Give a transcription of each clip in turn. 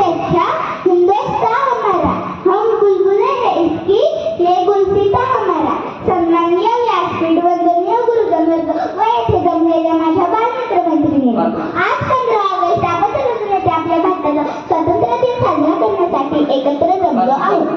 अच्छा हिंदुस्तान हमारा, हम बुलबुलें हैं इसकी, ये गुलसिता हमारा. सन्माननीय व्यासपीठ, वंदनीय गुरुजनवर्ग व येथे जमलेल्या माझ्या बालमित्र मैत्रिणी, आज 15 ऑगस्ट आपण सर्वजण आपल्या भारताचा स्वातंत्र्य दिन साजरा करण्यासाठी एकत्र जमलो आहोत.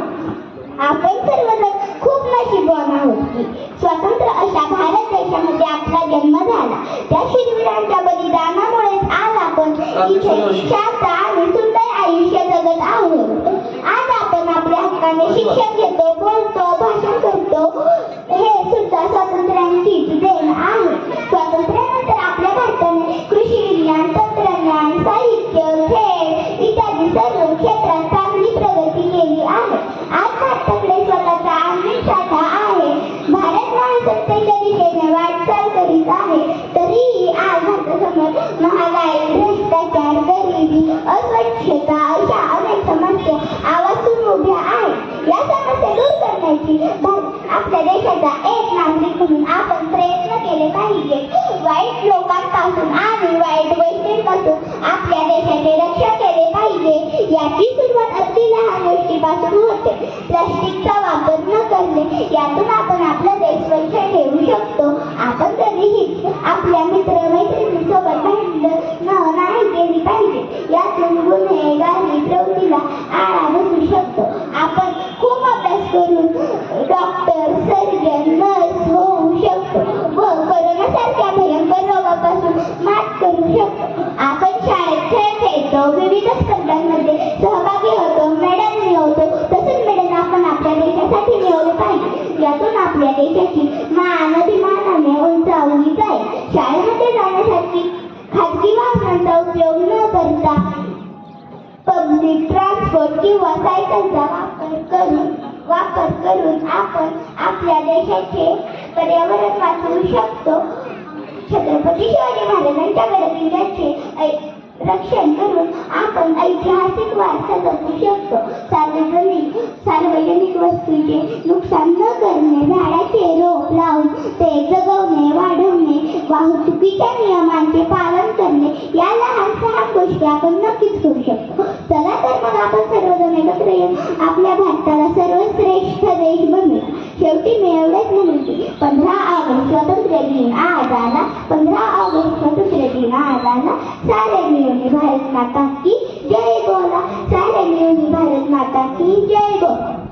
आपण सर्वजण खूप नशीबवान आहोत की स्वतंत्र अशा भारत देशामध्ये आपला जन्म झाला. त्या शूरवीरांच्या बलिदानामुळेच आज आपण इथे शांत आणि सुंदर आयुष्य जगत आहोत. आज आपण आपल्या हक्काने शिक्षण घेतो, बोलतो, भाषण करतो. हे सुद्धा स्वातंत्र्याचीच देण आहे. स्वातंत्र्यानंतर आपल्या भारताने कृषी विज्ञान, तंत्रज्ञान, साहित्य, खेळ इत्यादी सर्व क्षेत्रात चांगली प्रगती केली आहे. आज भारताकडे स्वतःचा आर्थिक साठा आहे. भारत महासत्तेच्या दिशेने वाटचाल करीत आहे. तरीही आज भारतासमोर महागाई, भ्रष्टाचार, गरिबी, अस्वच्छता अशा अनेक समस्या आवाजून उभ्या आहेत. या समस्या दूर करण्याची आपल्या देशाचा एक नागरिक म्हणून आपण प्रयत्न केले पाहिजे. वाईट लोकांपासून आणि वाईट गोष्टींपासून आपल्या देशाचे रक्षण केले पाहिजे. याची सुरुवात अगदी लहान गोष्टीपासून होते. प्लास्टिकचा वापर न करणे, यातून आपण आपला देश स्वच्छ ठेवू शकतो. आपण कधीही आपल्या मित्र-मैत्रिणींसोबत भांडण नाही केली पाहिजे. यातून गुन्हेगारी प्रवृत्तीला आळा बसू शकतो. आपण खूप अभ्यास करून डॉक्टर, सर्जन, नर्स होऊ शकतो व कोरोनासारख्या भयंकर रोगापासून मात करू शकतो. आपण शाळेत खेळ खेळतो, विविध स्पर्धांमध्ये सहभागी होतो, मेडल मिळवतो. तसेच मेडल आपण आपल्या देशासाठी मिळवले पाहिजे. यातून आपल्या देशाची मान अभिमानाने उंचावली जाईल. शाळेमध्ये जाण्यासाठी खाजगी वाहनांचा उपयोग न करता पब्लिक ट्रान्सपोर्ट किंवा सायकलचा वापर करून आपण आपल्या देशाचे पर्यावरण वाचवू शकतो. छत्रपती शिवाजी महाराजांच्या गडकिल्ल्याचे रक्षण करून आपण ऐतिहासिक वारसा जपू शकतो. सार्वजनिक वस्तूंचे नुकसान न करणे, झाडाचे रोप लावून ते जगवणे, वाढवणे, वाहतुकीच्या नियमांचे पालन करणे, या लहान सहान गोष्टी आपण नक्कीच करू शकतो. चला तर मग आपण सर्वजण एकत्र येऊन आपल्या भारताला सर्वश्रेष्ठ देश बनवूया. शेवटी मी एवढेच म्हणून की 15 ऑगस्ट स्वातंत्र्य दिन आज आला, 15 ऑगस्ट स्वातंत्र्य दिन आज आला. सारे मिळून भारत माता की जय बोला, सारे मिळून भारत माता की जय बोला.